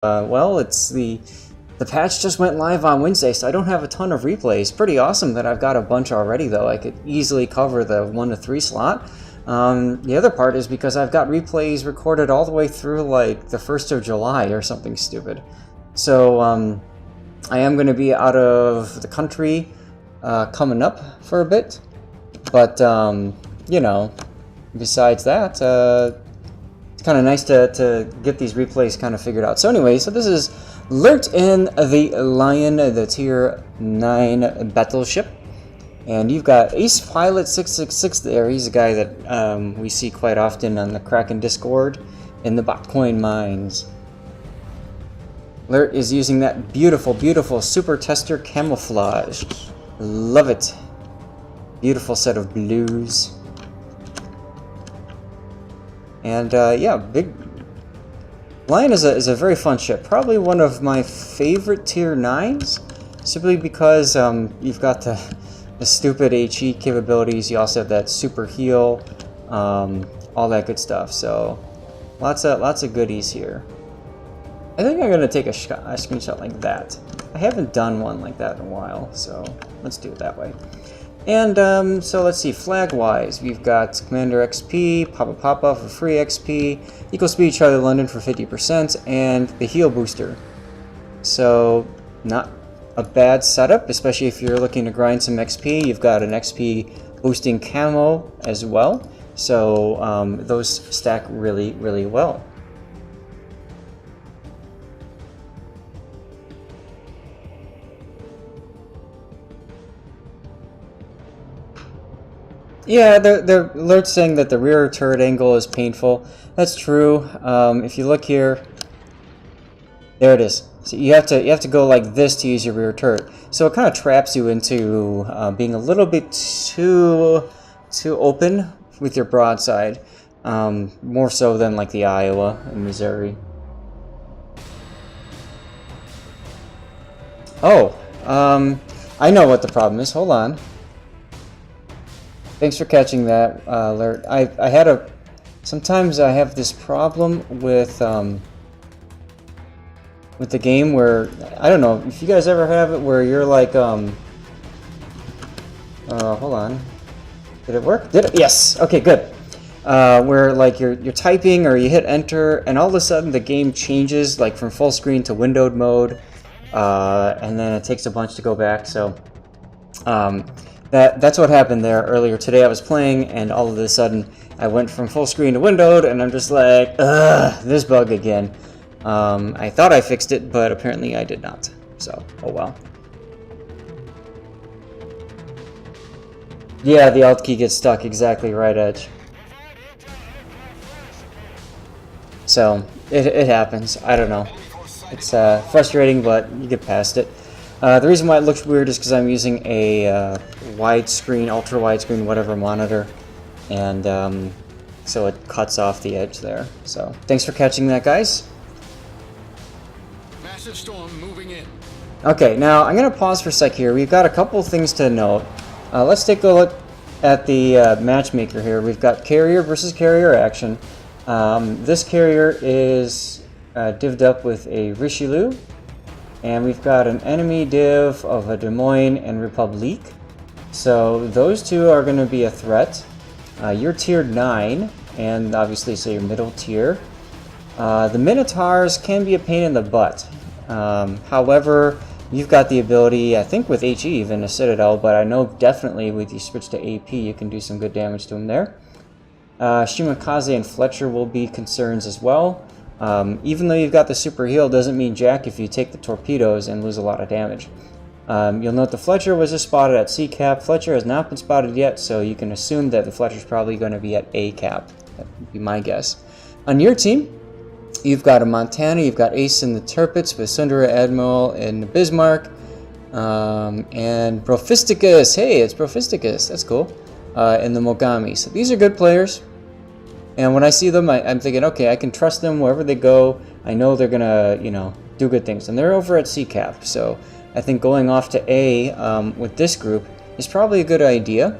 Well, it's the patch just went live on Wednesday, so I don't have a ton of replays. Pretty awesome that I've got a bunch already, though. I could easily cover the 1 to 3 slot. The other part is because I've got replays recorded all the way through like the 1st of July or something stupid. So I am going to be out of the country coming up for a bit, but you know, besides that, it's kind of nice to get these replays kind of figured out. So anyway, so this is Lurt in the Lion, the tier 9 battleship. And you've got Ace Pilot 666 there. He's a guy that we see quite often on the Kraken Discord in the Botcoin mines. Lurt is using that beautiful, beautiful Super Tester camouflage. Love it. Beautiful set of blues. And yeah, big Lion is a very fun ship. Probably one of my favorite tier 9s, simply because you've got the stupid HE capabilities. You also have that super heal, all that good stuff. So lots of goodies here. I think I'm gonna take a screenshot like that. I haven't done one like that in a while, so let's do it that way. And so let's see, flag-wise, we've got Commander XP, Papa for free XP, Equal Speed Charlie London for 50%, and the heal booster. So not a bad setup, especially if you're looking to grind some XP. You've got an XP boosting camo as well, so those stack really, really well. Yeah, they're alerts saying that the rear turret angle is painful. That's true. If you look here, there it is. So you have to go like this to use your rear turret. So it kind of traps you into being a little bit too open with your broadside, more so than like the Iowa and Missouri. Oh, I know what the problem is. Hold on. Thanks for catching that, Alert. I had sometimes I have this problem with the game where, I don't know if you guys ever have it, where you're like, hold on. Did it work? Did it? Yes. Okay, good. Where like you're typing or you hit enter and all of a sudden the game changes like from full screen to windowed mode, and then it takes a bunch to go back. So, that's what happened there earlier today. I was playing, and all of a sudden, I went from full screen to windowed, and I'm just like, ugh, this bug again. I thought I fixed it, but apparently I did not. So, oh well. Yeah, the Alt key gets stuck, exactly right, Edge. So, it happens. I don't know. It's frustrating, but you get past it. The reason why it looks weird is because I'm using a widescreen, ultra widescreen, whatever monitor, and so it cuts off the edge there. So thanks for catching that, guys. Massive storm moving in. Okay, now I'm going to pause for a sec here. We've got a couple things to note. Let's take a look at the matchmaker here. We've got carrier versus carrier action. This carrier is divvied up with a Richelieu. And we've got an enemy div of a Des Moines and Republique. So those two are going to be a threat. You're tier 9, and obviously so you're middle tier. The Minotaurs can be a pain in the butt. However, you've got the ability, I think with HE even, a Citadel, but I know definitely with you switch to AP you can do some good damage to them there. Shimakaze and Fletcher will be concerns as well. Even though you've got the super heal, doesn't mean jack if you take the torpedoes and lose a lot of damage. You'll note the Fletcher was just spotted at C cap. Fletcher has not been spotted yet, so you can assume that the Fletcher's probably going to be at A cap. That would be my guess. On your team, you've got a Montana, you've got Ace in the Tirpitz with Sundara Admiral and the Bismarck, and Brofisticus. Hey, it's Brofisticus. That's cool. And the Mogami. So these are good players. And when I see them, I'm thinking, okay, I can trust them wherever they go. I know they're gonna, you know, do good things. And they're over at CCAP, so I think going off to A with this group is probably a good idea.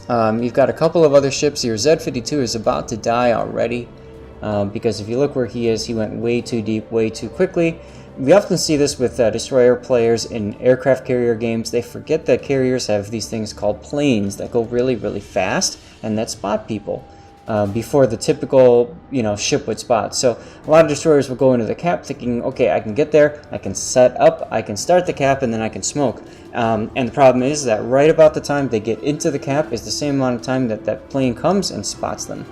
You've got a couple of other ships. Your Z-52 is about to die already. because if you look where he is, he went way too deep, way too quickly. We often see this with destroyer players in aircraft carrier games. They forget that carriers have these things called planes that go really, really fast and that spot people before the typical, ship would spot. So a lot of destroyers will go into the cap thinking, okay, I can get there, I can set up, I can start the cap, and then I can smoke. And the problem is that right about the time they get into the cap is the same amount of time that that plane comes and spots them.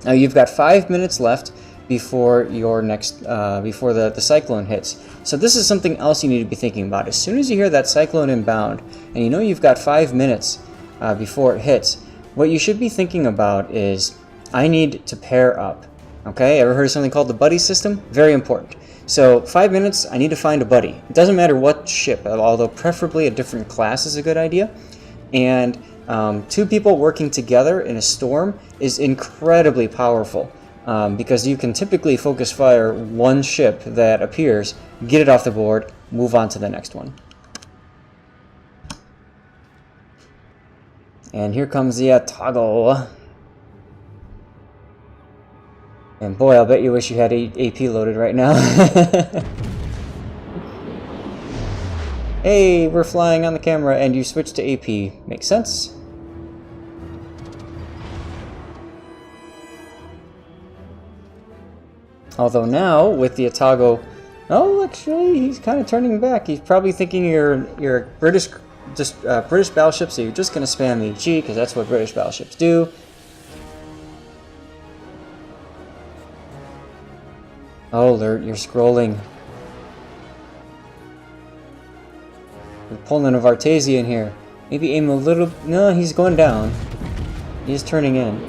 Now you've got 5 minutes left before your next, before the cyclone hits. So this is something else you need to be thinking about. As soon as you hear that cyclone inbound, and you know you've got 5 minutes before it hits, what you should be thinking about is, I need to pair up. Okay, ever heard of something called the buddy system? Very important. So 5 minutes, I need to find a buddy. It doesn't matter what ship, although preferably a different class is a good idea. And 2 people working together in a storm is incredibly powerful. Because you can typically focus fire one ship that appears, get it off the board, move on to the next one. And here comes the toggle. And boy, I'll bet you wish you had AP loaded right now. Hey, we're flying on the camera and you switched to AP. Makes sense. Although now, with the Atago, oh, actually, he's kind of turning back. He's probably thinking you're British battleship, so you're just going to spam HE, because that's what British battleships do. Oh, alert, you're scrolling. We're pulling of Artesia in here. Maybe aim a little... No, he's going down. He's turning in.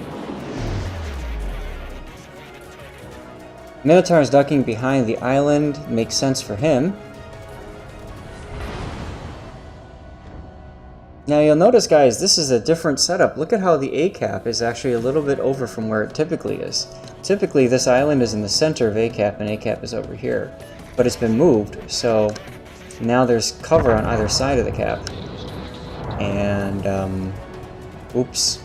Minotaur's ducking behind the island. Makes sense for him. Now you'll notice, guys, this is a different setup. Look at how the A cap is actually a little bit over from where it typically is. Typically this island is in the center of A cap and A cap is over here. But it's been moved, so now there's cover on either side of the cap. And, oops.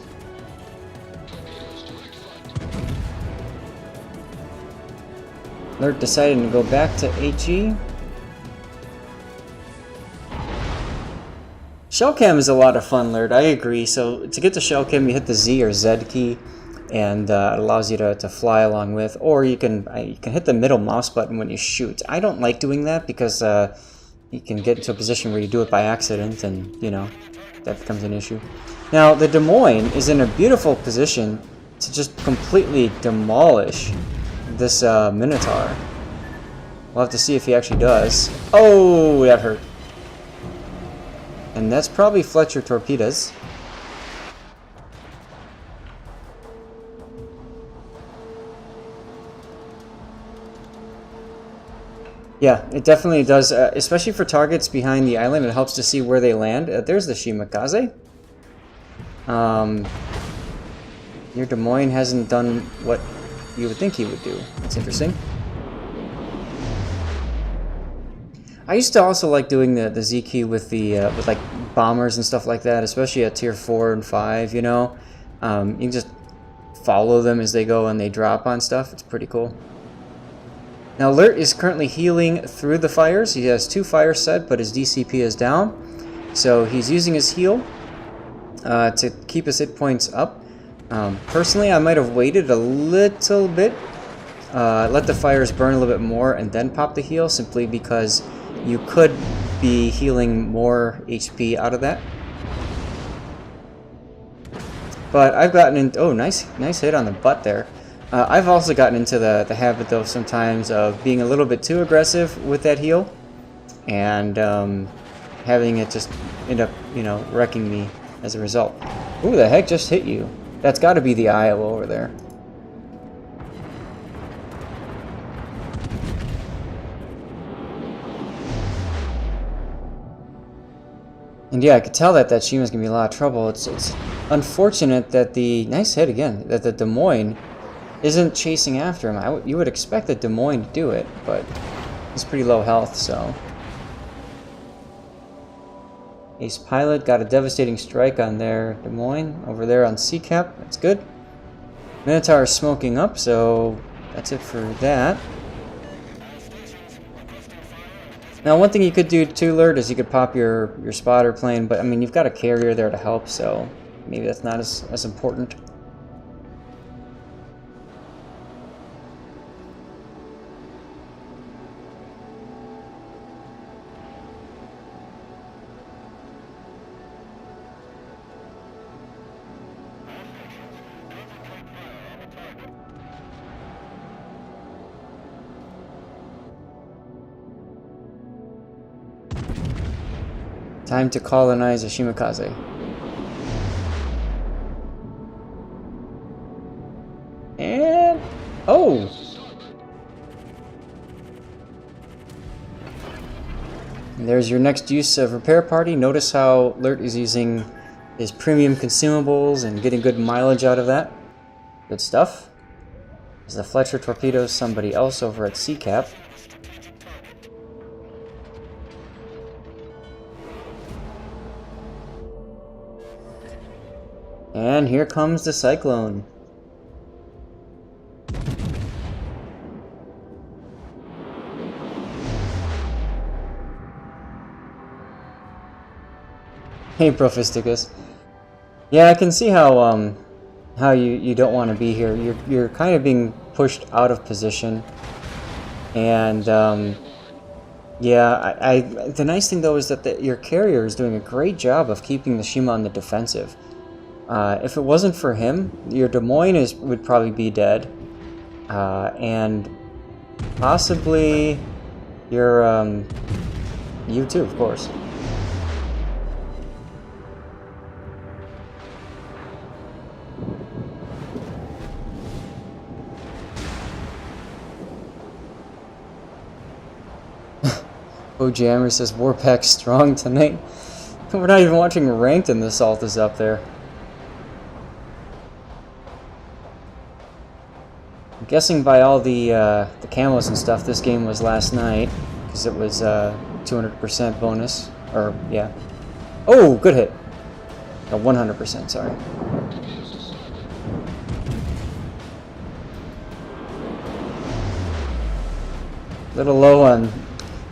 Alert decided to go back to HE. Shell cam is a lot of fun, Alert, I agree. So to get to shell cam, you hit the Z or Z key, and it allows you to fly along with, or you can hit the middle mouse button when you shoot. I don't like doing that because you can get into a position where you do it by accident, and that becomes an issue. Now the Des Moines is in a beautiful position to just completely demolish this Minotaur. We'll have to see if he actually does. Oh, that hurt. And that's probably Fletcher torpedoes. Yeah, it definitely does, especially for targets behind the island. It helps to see where they land. There's the Shimakaze. Your Des Moines hasn't done what you would think he would do. That's interesting. I used to also like doing the Z key with the with like bombers and stuff like that, especially at tier 4 and 5. You can just follow them as they go and they drop on stuff. It's pretty cool. Now Alert is currently healing through the fires. He has 2 fires set, but his DCP is down, so he's using his heal to keep his hit points up. Personally, I might have waited a little bit, let the fires burn a little bit more, and then pop the heal, simply because you could be healing more HP out of that. But I've gotten in... Oh, nice hit on the butt there. I've also gotten into the habit, though, sometimes of being a little bit too aggressive with that heal, and having it just end up, wrecking me as a result. Who the heck just hit you? That's got to be the Iowa over there. And yeah, I could tell that Shima's gonna be in a lot of trouble. It's unfortunate that nice hit again, that the Des Moines isn't chasing after him. You would expect the Des Moines to do it, but he's pretty low health, so. Ace Pilot got a devastating strike on their Des Moines over there on C-Cap. That's good. Minotaur is smoking up, so that's it for that. Now, one thing you could do too, Lurt, is you could pop your spotter plane, but I mean, you've got a carrier there to help, so maybe that's not as important. Time to colonize a Shimakaze. And... oh! And there's your next use of repair party. Notice how Lurt is using his premium consumables and getting good mileage out of that. Good stuff. As the Fletcher torpedoes somebody else over at CCAP. And here comes the Cyclone. Hey, Prophisticus. Yeah, I can see how you don't want to be here. You're kind of being pushed out of position, and yeah, the nice thing though is that your carrier is doing a great job of keeping the Shima on the defensive. If it wasn't for him, your Des Moines would probably be dead, and possibly your you too, of course. Jammer says Warpack's strong tonight. We're not even watching ranked and the Salt is up there. I'm guessing by all the camos and stuff, this game was last night because it was 200% bonus. Or yeah. Oh, good hit. No, 100%. Sorry. Little low on.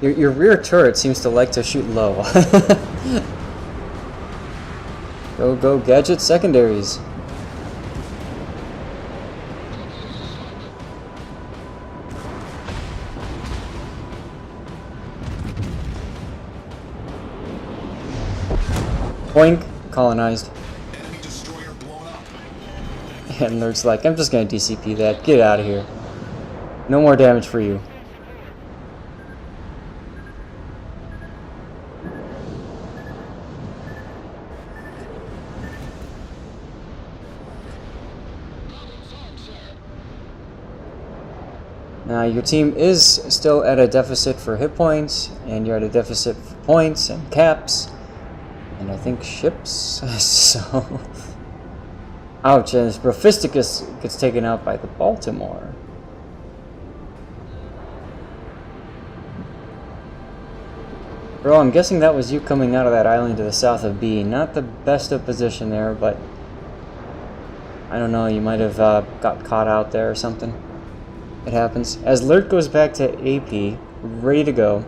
Your rear turret seems to like to shoot low. Go, gadget secondaries. Boink, colonized. And Lurt's like, I'm just gonna DCP that. Get out of here. No more damage for you. Now your team is still at a deficit for hit points, and you're at a deficit for points and caps, and I think ships, so... Ouch, and Prophisticus gets taken out by the Baltimore. Bro, I'm guessing that was you coming out of that island to the south of B. Not the best of position there, but... I don't know, you might have got caught out there or something. It happens. As Lurt goes back to AP, ready to go.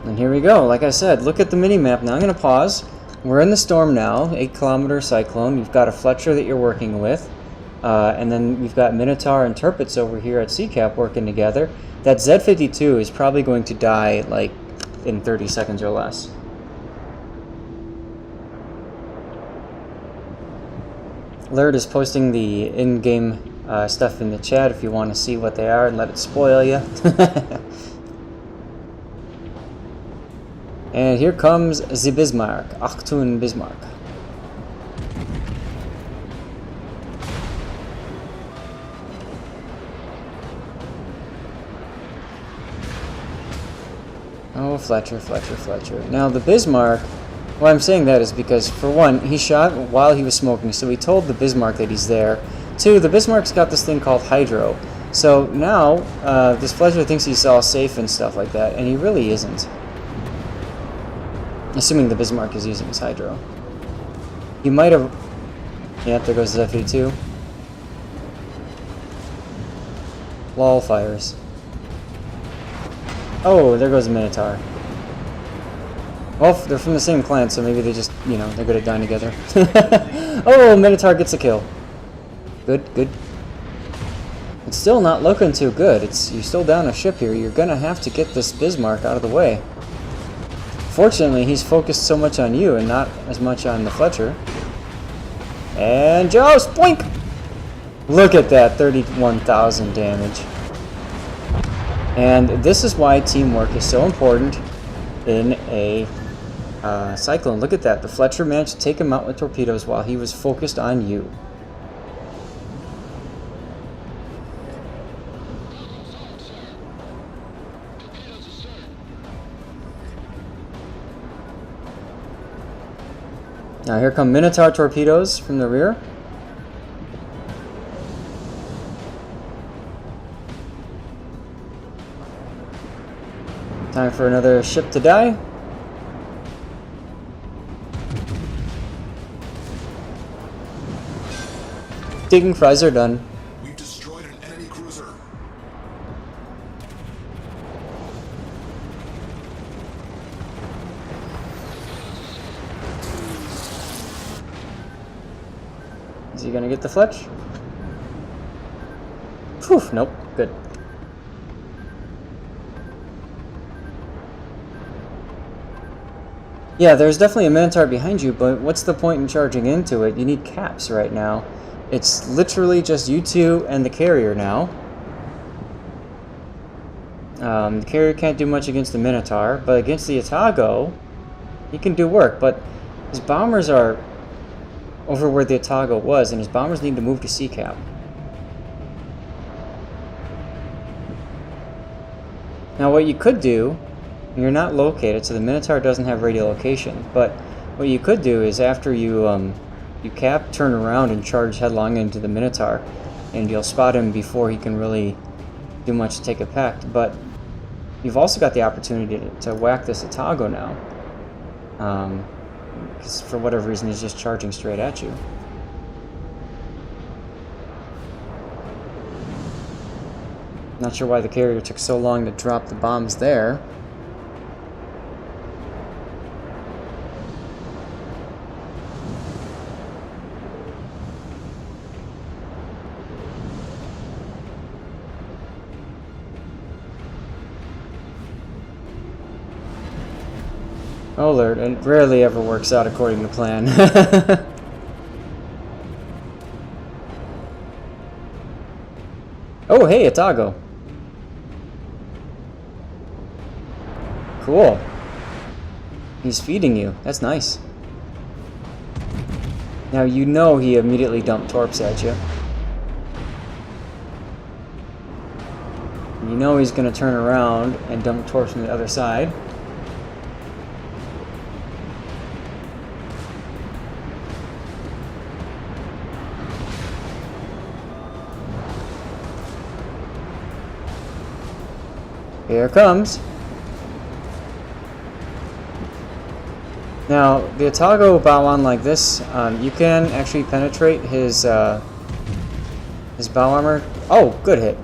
And here we go. Like I said, look at the mini-map. Now I'm going to pause. We're in the storm now, 8-kilometer cyclone. You've got a Fletcher that you're working with. And then we've got Minotaur and Tirpitz over here at CCAP working together. That Z52 is probably going to die, like, in 30 seconds or less. Lurt is posting the in-game stuff in the chat if you want to see what they are and let it spoil you. And here comes the Bismarck, Achtung Bismarck. Oh, Fletcher, Fletcher, Fletcher. Now, the Bismarck, why I'm saying that is because, for one, he shot while he was smoking, so he told the Bismarck that he's there. Two, the Bismarck's got this thing called Hydro, So now, this Fletcher thinks he's all safe and stuff like that, and he really isn't. Assuming the Bismarck is using his Hydro. He might have... Yep, there goes the F-82. Lol fires. Oh, there goes the Minotaur. Well, they're from the same clan, so maybe they just, you know, they're good at dying together. Oh, Minotaur gets a kill. Good, good. It's still not looking too good. You're still down a ship here. You're gonna have to get this Bismarck out of the way. Fortunately, he's focused so much on you and not as much on the Fletcher. And Joust! Boink! Look at that, 31,000 damage. And this is why teamwork is so important in a Cyclone. Look at that. The Fletcher managed to take him out with torpedoes while he was focused on you. Now here come Minotaur torpedoes from the rear. Time for another ship to die. Digging fries are done. We've destroyed an enemy cruiser. Is he gonna get the Fletch? Phew, nope, good. Yeah, there's definitely a Minotaur behind you, but what's the point in charging into it? You need caps right now. It's literally just you two and the carrier now. The carrier can't do much against the Minotaur, but against the Atago, he can do work, but his bombers are over where the Atago was, and his bombers need to move to C-cap. Now what you could do, you're not located, so the Minotaur doesn't have radiolocation, but what you could do is after you cap, turn around and charge headlong into the Minotaur, and you'll spot him before he can really do much to take effect. But you've also got the opportunity to whack this Atago now, because for whatever reason he's just charging straight at you. Not sure why the carrier took so long to drop the bombs there. Oh Lord, it rarely ever works out according to plan. Oh, hey, Atago. Cool. He's feeding you. That's nice. Now you know he immediately dumped torps at you. You know he's going to turn around and dump torps from the other side. Here it comes. Now, the Atago bow on like this, you can actually penetrate his bow armor. Oh, good hit.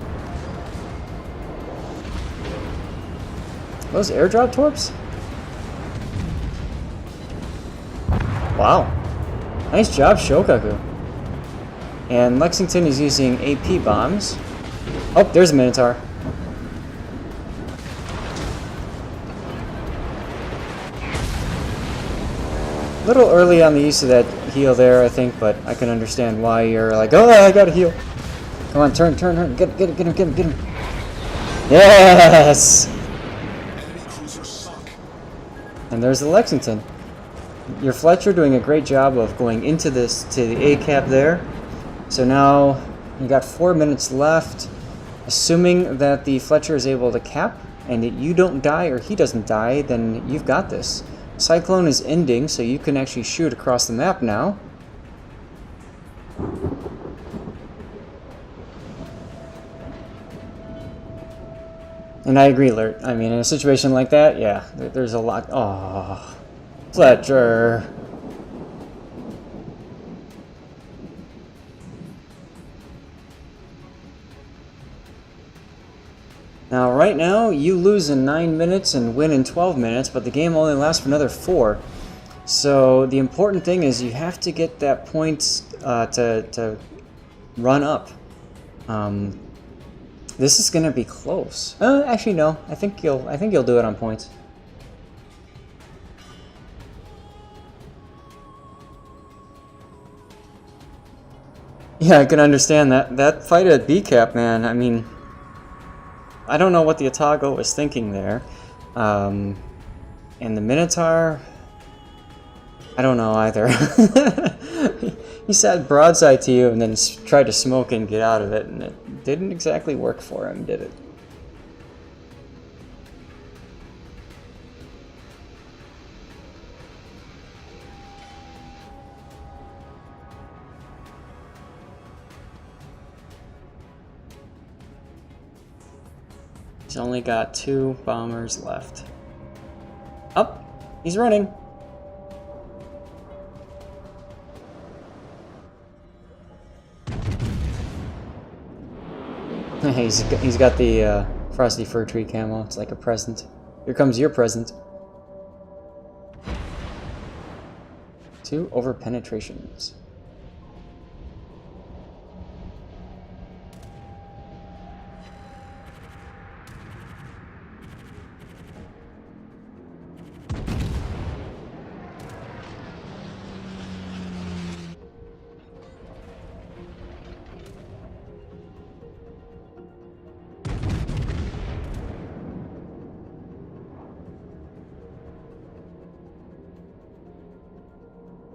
Those airdrop torps? Wow. Nice job, Shokaku. And Lexington is using AP bombs. Oh, there's a Minotaur. A little early on the use of that heal there, I think, but I can understand why you're like, oh, I gotta heal. Come on, turn, get him. Yes! Enemy cruiser sunk. And there's the Lexington. Your Fletcher doing a great job of going into this, to the A-cap there. So now, you got 4 minutes left. Assuming that the Fletcher is able to cap, and that you don't die or he doesn't die, then you've got this. Cyclone is ending, so you can actually shoot across the map now. And I agree, Lurt. I mean, in a situation like that, yeah, there's a lot. Oh, Fletcher. Now, right now, you lose in 9 minutes and win in 12 minutes, but the game only lasts for another 4. So the important thing is you have to get that point to run up. This is gonna be close. Actually, no. I think you'll do it on points. Yeah, I can understand that. That fight at B-Cap, man. I mean, I don't know what the Atago was thinking there. And the Minotaur, I don't know either. He sat broadside to you and then tried to smoke and get out of it, and it didn't exactly work for him, did it? He's only got 2 bombers left. Up! He's running! He's got the Frosty Fir Tree camo. It's like a present. Here comes your present. 2 over penetrations.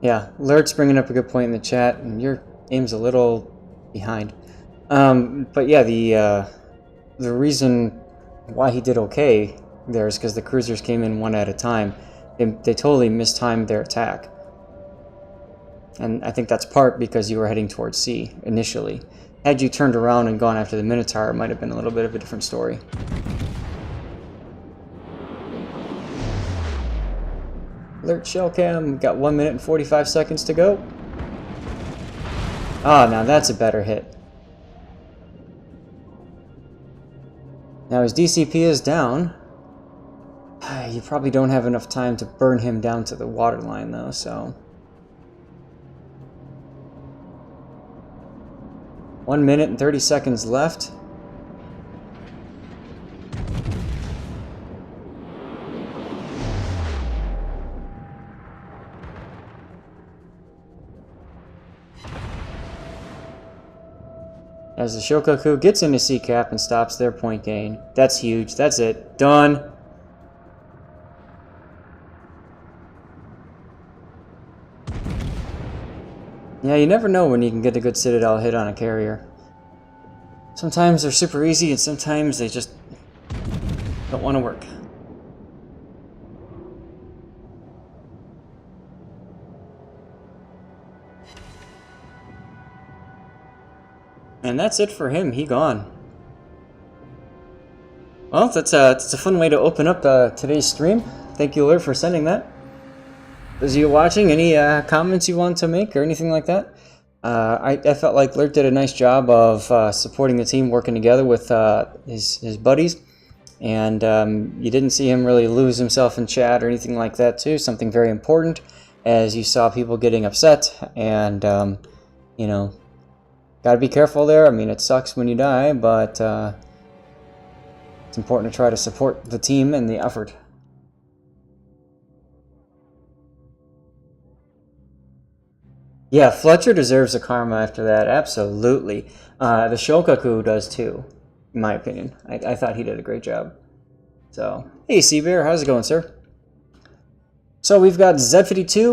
Yeah, Lurt's bringing up a good point in the chat, and your aim's a little behind. But yeah, the reason why he did okay there is because the cruisers came in one at a time. They totally mistimed their attack. And I think that's part because you were heading towards C initially. Had you turned around and gone after the Minotaur, it might have been a little bit of a different story. Alert shell cam, got 1 minute and 45 seconds to go. Ah, now that's a better hit. Now his DCP is down. You probably don't have enough time to burn him down to the waterline though, so... 1 minute and 30 seconds left. As the Shokaku gets into C-Cap and stops their point gain. That's huge. That's it. Done. Yeah, you never know when you can get a good Citadel hit on a carrier. Sometimes they're super easy, and sometimes they just don't want to work. And that's it for him. He gone. Well, that's a fun way to open up today's stream. Thank you, Lurt, for sending that. Those of you watching, any comments you want to make or anything like that? I felt like Lurt did a nice job of supporting the team, working together with his buddies. And you didn't see him really lose himself in chat or anything like that, too. Something very important, as you saw people getting upset. And, you know, gotta be careful there. I mean, it sucks when you die, but it's important to try to support the team and the effort. Yeah, Fletcher deserves a karma after that, absolutely. The Shokaku does too, in my opinion. I thought he did a great job. So, hey Seabear, how's it going, sir? So we've got Z52.